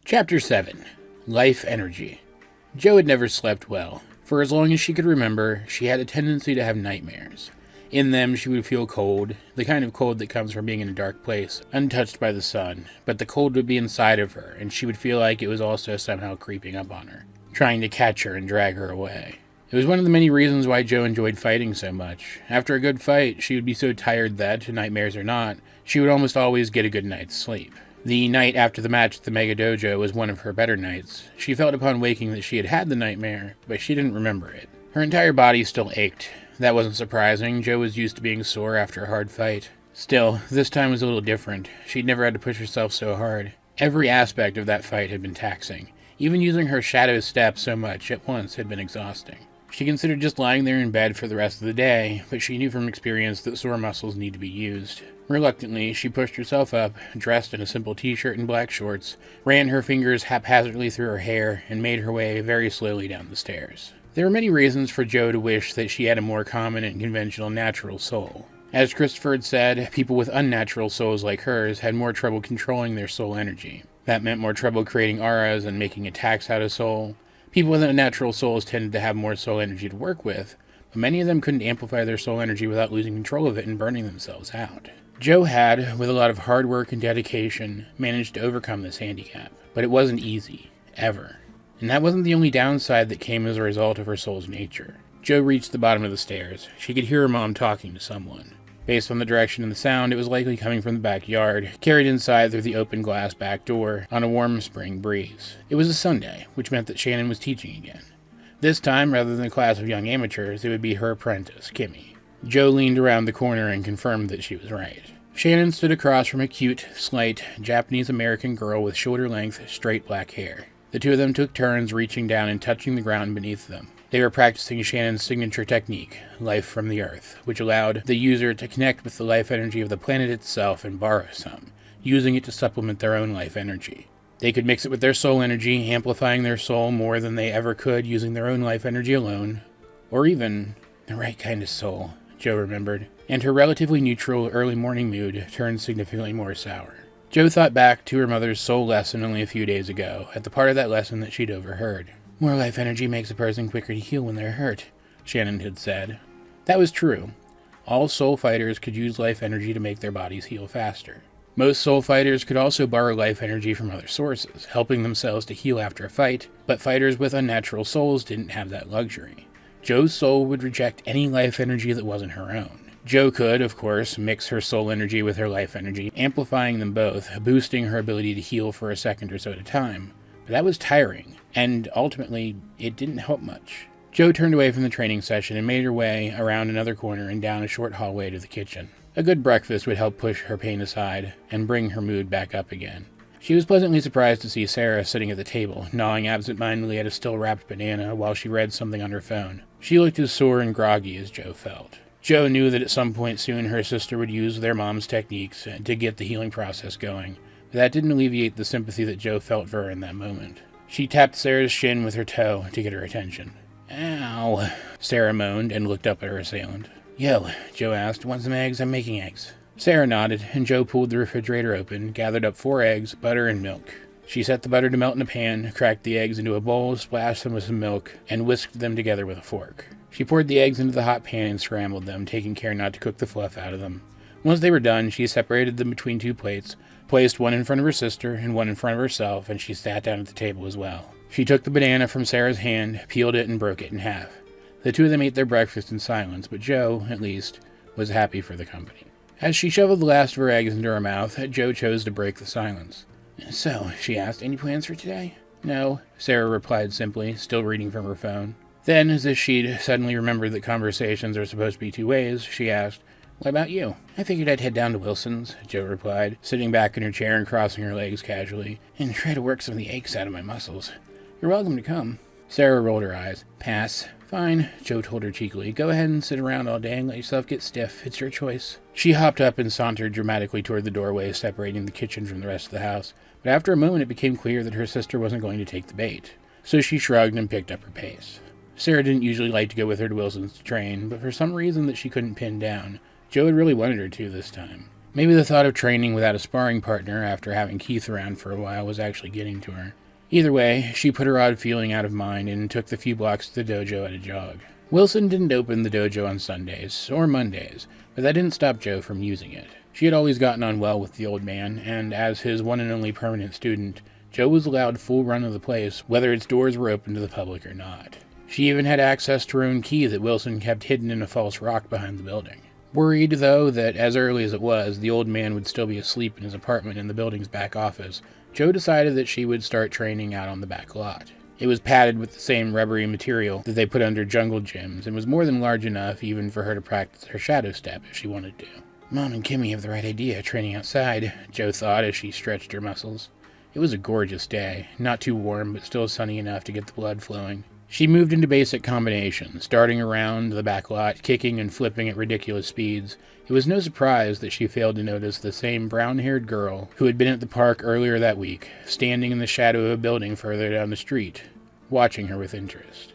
Chapter 7. Life Energy. Jo had never slept well. For as long as she could remember, she had a tendency to have nightmares. In them, she would feel cold, the kind of cold that comes from being in a dark place, untouched by the sun, but the cold would be inside of her, and she would feel like it was also somehow creeping up on her, trying to catch her and drag her away. It was one of the many reasons why Jo enjoyed fighting so much. After a good fight, she would be so tired that, nightmares or not, she would almost always get a good night's sleep. The night after the match at the Mega Dojo was one of her better nights. She felt upon waking that she had had the nightmare, but she didn't remember it. Her entire body still ached. That wasn't surprising. Jo was used to being sore after a hard fight. Still, this time was a little different. She'd never had to push herself so hard. Every aspect of that fight had been taxing. Even using her shadow step so much at once had been exhausting. She considered just lying there in bed for the rest of the day, but she knew from experience that sore muscles need to be used. Reluctantly, she pushed herself up, dressed in a simple t-shirt and black shorts, ran her fingers haphazardly through her hair, and made her way very slowly down the stairs. There were many reasons for Jo to wish that she had a more common and conventional natural soul. As Christopher had said, people with unnatural souls like hers had more trouble controlling their soul energy. That meant more trouble creating auras and making attacks out of soul. People with unnatural souls tended to have more soul energy to work with, but many of them couldn't amplify their soul energy without losing control of it and burning themselves out. Jo had, with a lot of hard work and dedication, managed to overcome this handicap, but it wasn't easy, ever. And that wasn't the only downside that came as a result of her soul's nature. Jo reached the bottom of the stairs. She could hear her mom talking to someone. Based on the direction and the sound, it was likely coming from the backyard, carried inside through the open glass back door on a warm spring breeze. It was a Sunday, which meant that Shannon was teaching again. This time, rather than a class of young amateurs, it would be her apprentice, Kimmy. Jo leaned around the corner and confirmed that she was right. Shannon stood across from a cute, slight, Japanese-American girl with shoulder-length, straight black hair. The two of them took turns reaching down and touching the ground beneath them. They were practicing Shannon's signature technique, Life from the Earth, which allowed the user to connect with the life energy of the planet itself and borrow some, using it to supplement their own life energy. They could mix it with their soul energy, amplifying their soul more than they ever could using their own life energy alone. Or even the right kind of soul, Jo remembered, and her relatively neutral early morning mood turned significantly more sour. Jo thought back to her mother's soul lesson only a few days ago, at the part of that lesson that she'd overheard. More life energy makes a person quicker to heal when they're hurt, Shannon had said. That was true. All soul fighters could use life energy to make their bodies heal faster. Most soul fighters could also borrow life energy from other sources, helping themselves to heal after a fight, but fighters with unnatural souls didn't have that luxury. Jo's soul would reject any life energy that wasn't her own. Jo could, of course, mix her soul energy with her life energy, amplifying them both, boosting her ability to heal for a second or so at a time. But that was tiring, and ultimately, it didn't help much. Jo turned away from the training session and made her way around another corner and down a short hallway to the kitchen. A good breakfast would help push her pain aside and bring her mood back up again. She was pleasantly surprised to see Sarah sitting at the table, gnawing absent-mindedly at a still-wrapped banana while she read something on her phone. She looked as sore and groggy as Jo felt. Jo knew that at some point soon her sister would use their mom's techniques to get the healing process going, but that didn't alleviate the sympathy that Jo felt for her in that moment. She tapped Sarah's shin with her toe to get her attention. "Ow," Sarah moaned and looked up at her assailant. "Yo," Jo asked, "want some eggs? I'm making eggs." Sarah nodded, and Jo pulled the refrigerator open, gathered up 4 eggs, butter, and milk. She set the butter to melt in a pan, cracked the eggs into a bowl, splashed them with some milk, and whisked them together with a fork. She poured the eggs into the hot pan and scrambled them, taking care not to cook the fluff out of them. Once they were done, she separated them between 2 plates, placed one in front of her sister and one in front of herself, and she sat down at the table as well. She took the banana from Sarah's hand, peeled it, and broke it in half. The two of them ate their breakfast in silence, but Jo, at least, was happy for the company. As she shoveled the last of her eggs into her mouth, Jo chose to break the silence. "So," she asked, "any plans for today?" "No," Sarah replied simply, still reading from her phone. Then, as if she'd suddenly remembered that conversations are supposed to be 2 ways, she asked, "What about you?" "I figured I'd head down to Wilson's," Jo replied, sitting back in her chair and crossing her legs casually, "and try to work some of the aches out of my muscles. You're welcome to come." Sarah rolled her eyes. "Pass." "Fine," Jo told her cheekily. "Go ahead and sit around all day and let yourself get stiff. It's your choice." She hopped up and sauntered dramatically toward the doorway separating the kitchen from the rest of the house, but after a moment it became clear that her sister wasn't going to take the bait. So she shrugged and picked up her pace. Sarah didn't usually like to go with her to Wilson's to train, but for some reason that she couldn't pin down, Jo had really wanted her to this time. Maybe the thought of training without a sparring partner after having Keith around for a while was actually getting to her. Either way, she put her odd feeling out of mind and took the few blocks to the dojo at a jog. Wilson didn't open the dojo on Sundays or Mondays, but that didn't stop Jo from using it. She had always gotten on well with the old man, and as his one and only permanent student, Jo was allowed full run of the place, whether its doors were open to the public or not. She even had access to her own key that Wilson kept hidden in a false rock behind the building. Worried, though, that as early as it was, the old man would still be asleep in his apartment in the building's back office, Jo decided that she would start training out on the back lot. It was padded with the same rubbery material that they put under jungle gyms, and was more than large enough even for her to practice her shadow step if she wanted to. Mom and Kimmy have the right idea training outside, Jo thought as she stretched her muscles. It was a gorgeous day, not too warm, but still sunny enough to get the blood flowing. She moved into basic combinations, darting around the back lot, kicking and flipping at ridiculous speeds. It was no surprise that she failed to notice the same brown-haired girl who had been at the park earlier that week, standing in the shadow of a building further down the street, watching her with interest.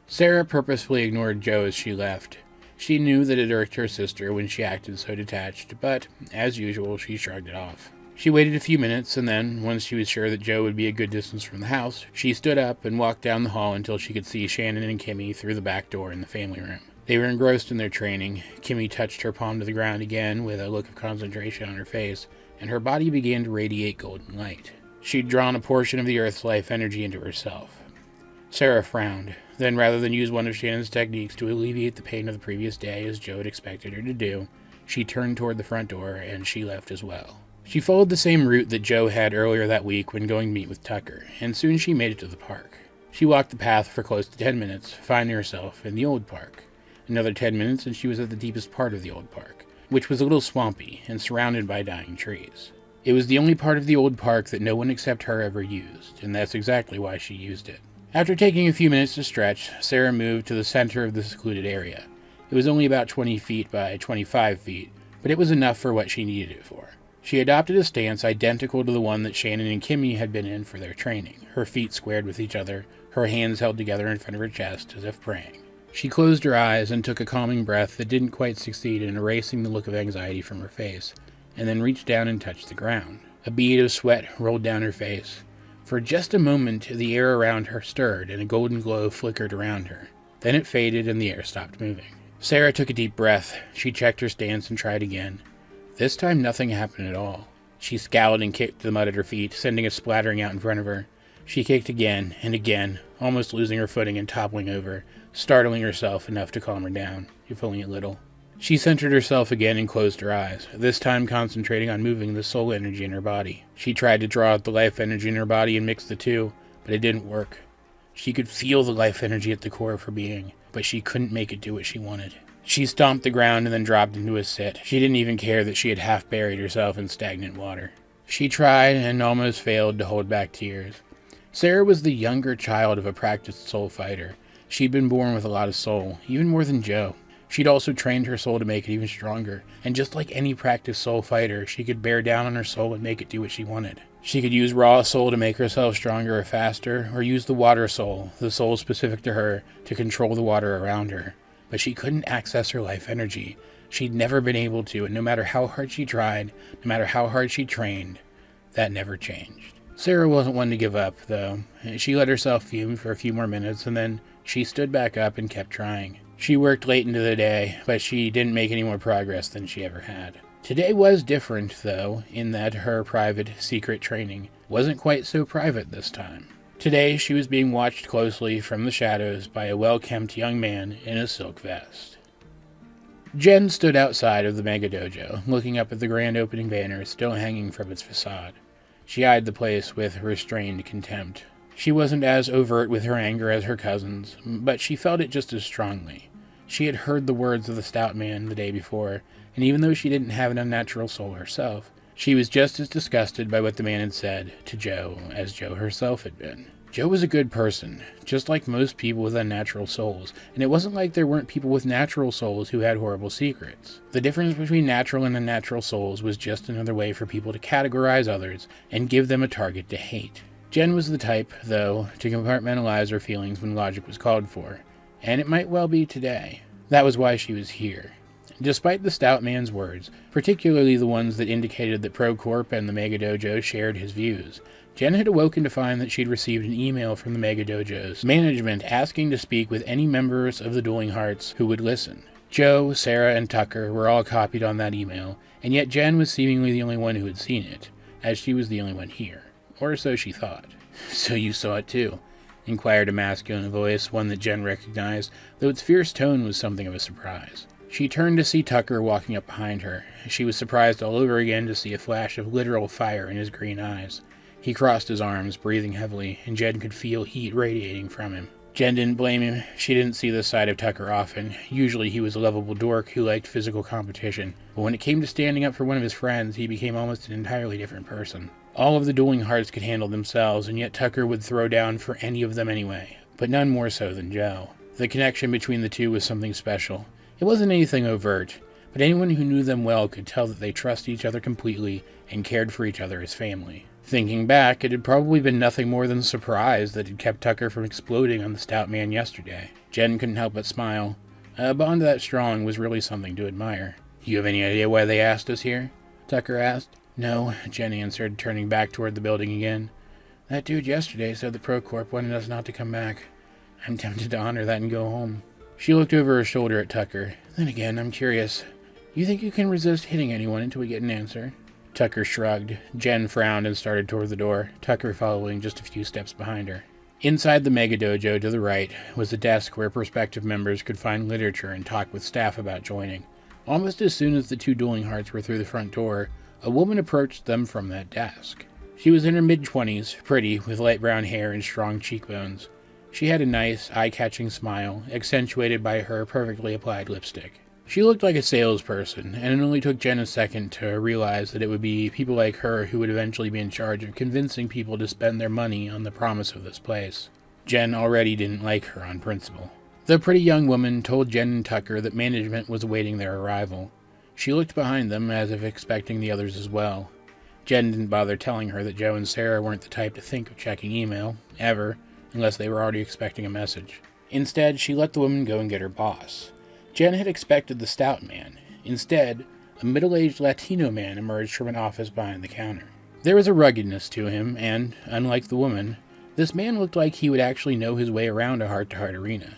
Sarah purposefully ignored Jo as she left. She knew that it irked her sister when she acted so detached, but, as usual, she shrugged it off. She waited a few minutes, and then, once she was sure that Jo would be a good distance from the house, she stood up and walked down the hall until she could see Shannon and Kimmy through the back door in the family room. They were engrossed in their training. Kimmy touched her palm to the ground again with a look of concentration on her face, and her body began to radiate golden light. She'd drawn a portion of the Earth's life energy into herself. Sarah frowned. Then, rather than use one of Shannon's techniques to alleviate the pain of the previous day, as Jo had expected her to do, she turned toward the front door, and she left as well. She followed the same route that Jo had earlier that week when going to meet with Tucker, and soon she made it to the park. She walked the path for close to 10 minutes, finding herself in the old park. Another 10 minutes and she was at the deepest part of the old park, which was a little swampy and surrounded by dying trees. It was the only part of the old park that no one except her ever used, and that's exactly why she used it. After taking a few minutes to stretch, Sarah moved to the center of the secluded area. It was only about 20 feet by 25 feet, but it was enough for what she needed it for. She adopted a stance identical to the one that Shannon and Kimmy had been in for their training, her feet squared with each other, her hands held together in front of her chest as if praying. She closed her eyes and took a calming breath that didn't quite succeed in erasing the look of anxiety from her face, and then reached down and touched the ground. A bead of sweat rolled down her face. For just a moment, the air around her stirred, and a golden glow flickered around her. Then it faded, and the air stopped moving. Sarah took a deep breath. She checked her stance and tried again. This time, nothing happened at all. She scowled and kicked the mud at her feet, sending it splattering out in front of her. She kicked again and again, almost losing her footing and toppling over, startling herself enough to calm her down, if only a little. She centered herself again and closed her eyes, this time concentrating on moving the soul energy in her body. She tried to draw out the life energy in her body and mix the two, but it didn't work. She could feel the life energy at the core of her being, but she couldn't make it do what she wanted. She stomped the ground and then dropped into a sit. She didn't even care that she had half buried herself in stagnant water. She tried and almost failed to hold back tears. Sarah was the younger child of a practiced soul fighter. She'd been born with a lot of soul, even more than Jo. She'd also trained her soul to make it even stronger, and just like any practiced soul fighter, she could bear down on her soul and make it do what she wanted. She could use raw soul to make herself stronger or faster, or use the water soul, the soul specific to her, to control the water around her. But she couldn't access her life energy. She'd never been able to, and no matter how hard she tried, no matter how hard she trained, that never changed. Sarah wasn't one to give up, though. She let herself fume for a few more minutes, and then she stood back up and kept trying. She worked late into the day, but she didn't make any more progress than she ever had. Today was different, though, in that her private, secret training wasn't quite so private this time. Today, she was being watched closely from the shadows by a well-kempt young man in a silk vest. Jen stood outside of the Mega Dojo, looking up at the grand opening banner still hanging from its facade. She eyed the place with restrained contempt. She wasn't as overt with her anger as her cousins, but she felt it just as strongly. She had heard the words of the stout man the day before, and even though she didn't have an unnatural soul herself, she was just as disgusted by what the man had said to Jo as Jo herself had been. Jo was a good person, just like most people with unnatural souls, and it wasn't like there weren't people with natural souls who had horrible secrets. The difference between natural and unnatural souls was just another way for people to categorize others and give them a target to hate. Jen was the type, though, to compartmentalize her feelings when logic was called for, and it might well be today. That was why she was here. Despite the stout man's words, particularly the ones that indicated that ProCorp and the Mega Dojo shared his views, Jen had awoken to find that she'd received an email from the Mega Dojo's management asking to speak with any members of the Dueling Hearts who would listen. Joe, Sarah, and Tucker were all copied on that email, and yet Jen was seemingly the only one who had seen it, as she was the only one here. Or so she thought. "So you saw it too?" inquired a masculine voice, one that Jen recognized, though its fierce tone was something of a surprise. She turned to see Tucker walking up behind her. She was surprised all over again to see a flash of literal fire in his green eyes. He crossed his arms, breathing heavily, and Jen could feel heat radiating from him. Jen didn't blame him. She didn't see this side of Tucker often. Usually he was a lovable dork who liked physical competition, but when it came to standing up for one of his friends, he became almost an entirely different person. All of the Dueling Hearts could handle themselves, and yet Tucker would throw down for any of them anyway, but none more so than Joe. The connection between the two was something special. It wasn't anything overt, but anyone who knew them well could tell that they trusted each other completely and cared for each other as family. Thinking back, it had probably been nothing more than surprise that had kept Tucker from exploding on the stout man yesterday. Jen couldn't help but smile. A bond that strong was really something to admire. "You have any idea why they asked us here?" Tucker asked. "No," Jen answered, turning back toward the building again. "That dude yesterday said the ProCorp wanted us not to come back. I'm tempted to honor that and go home." She looked over her shoulder at Tucker. "Then again, I'm curious. You think you can resist hitting anyone until we get an answer?" Tucker shrugged. Jen frowned and started toward the door, Tucker following just a few steps behind her. Inside the Mega Dojo to the right was a desk where prospective members could find literature and talk with staff about joining. Almost as soon as the two Dueling Hearts were through the front door, a woman approached them from that desk. She was in her mid-20s, pretty, with light brown hair and strong cheekbones. She had a nice, eye-catching smile, accentuated by her perfectly applied lipstick. She looked like a salesperson, and it only took Jen a second to realize that it would be people like her who would eventually be in charge of convincing people to spend their money on the promise of this place. Jen already didn't like her on principle. The pretty young woman told Jen and Tucker that management was awaiting their arrival. She looked behind them as if expecting the others as well. Jen didn't bother telling her that Joe and Sarah weren't the type to think of checking email, ever, unless they were already expecting a message. Instead, she let the woman go and get her boss. Jen had expected the stout man. Instead, a middle-aged Latino man emerged from an office behind the counter. There was a ruggedness to him, and, unlike the woman, this man looked like he would actually know his way around a heart-to-heart arena.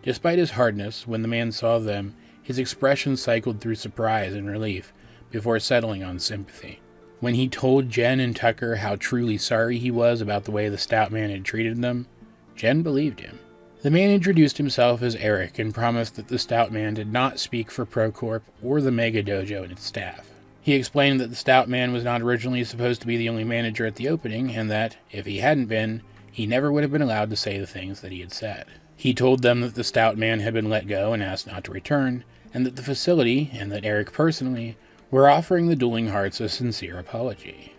Despite his hardness, when the man saw them, his expression cycled through surprise and relief, before settling on sympathy. When he told Jen and Tucker how truly sorry he was about the way the stout man had treated them, Jen believed him. The man introduced himself as Eric and promised that the stout man did not speak for ProCorp or the Mega Dojo and its staff. He explained that the stout man was not originally supposed to be the only manager at the opening, and that, if he hadn't been, he never would have been allowed to say the things that he had said. He told them that the stout man had been let go and asked not to return, and that the facility, and that Eric personally, were offering the Dueling Hearts a sincere apology.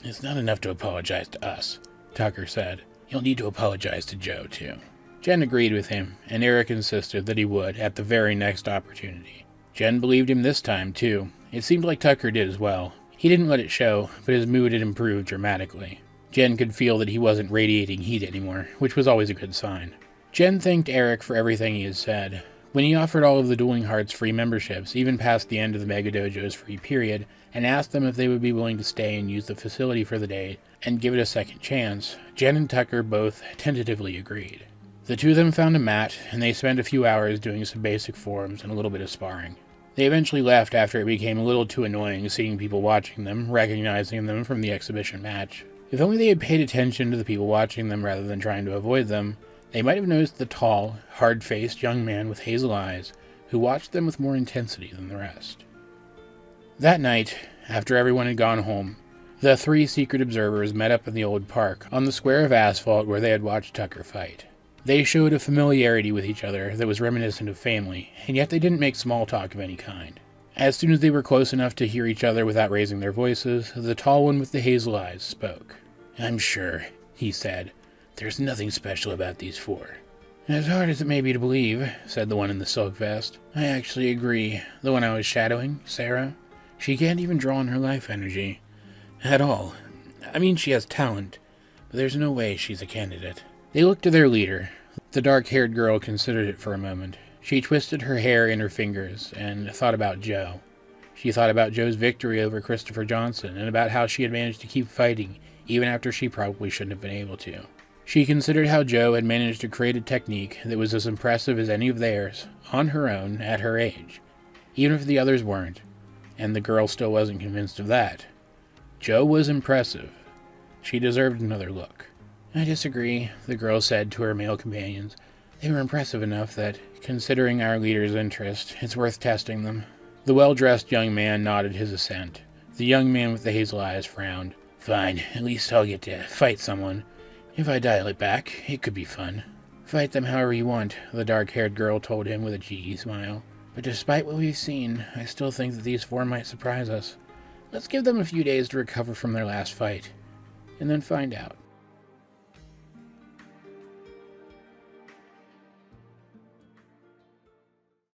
"It's not enough to apologize to us," Tucker said. "You'll need to apologize to Joe, too." Jen agreed with him, and Eric insisted that he would at the very next opportunity. Jen believed him this time, too. It seemed like Tucker did as well. He didn't let it show, but his mood had improved dramatically. Jen could feel that he wasn't radiating heat anymore, which was always a good sign. Jen thanked Eric for everything he had said. When he offered all of the Dueling Hearts free memberships, even past the end of the Mega Dojo's free period, and asked them if they would be willing to stay and use the facility for the day and give it a second chance, Jen and Tucker both tentatively agreed. The two of them found a mat, and they spent a few hours doing some basic forms and a little bit of sparring. They eventually left after it became a little too annoying seeing people watching them, recognizing them from the exhibition match. If only they had paid attention to the people watching them rather than trying to avoid them, they might have noticed the tall, hard-faced young man with hazel eyes who watched them with more intensity than the rest. That night, after everyone had gone home, the three secret observers met up in the old park on the square of asphalt where they had watched Tucker fight. They showed a familiarity with each other that was reminiscent of family, and yet they didn't make small talk of any kind. As soon as they were close enough to hear each other without raising their voices, the tall one with the hazel eyes spoke. "I'm sure," he said, "there's nothing special about these four." "As hard as it may be to believe," said the one in the silk vest. "I actually agree. The one I was shadowing, Sarah, she can't even draw on her life energy. At all. I mean, she has talent, but there's no way she's a candidate." They looked to their leader. The dark-haired girl considered it for a moment. She twisted her hair in her fingers and thought about Joe. She thought about Joe's victory over Christopher Johnson and about how she had managed to keep fighting even after she probably shouldn't have been able to. She considered how Joe had managed to create a technique that was as impressive as any of theirs, on her own, at her age. Even if the others weren't, and the girl still wasn't convinced of that. Joe was impressive. She deserved another look. I disagree, the girl said to her male companions. They were impressive enough that, considering our leader's interest, it's worth testing them. The well-dressed young man nodded his assent. The young man with the hazel eyes frowned. Fine, at least I'll get to fight someone. If I dial it back, it could be fun. Fight them however you want, the dark-haired girl told him with a cheeky smile. But despite what we've seen, I still think that these four might surprise us. Let's give them a few days to recover from their last fight, and then find out.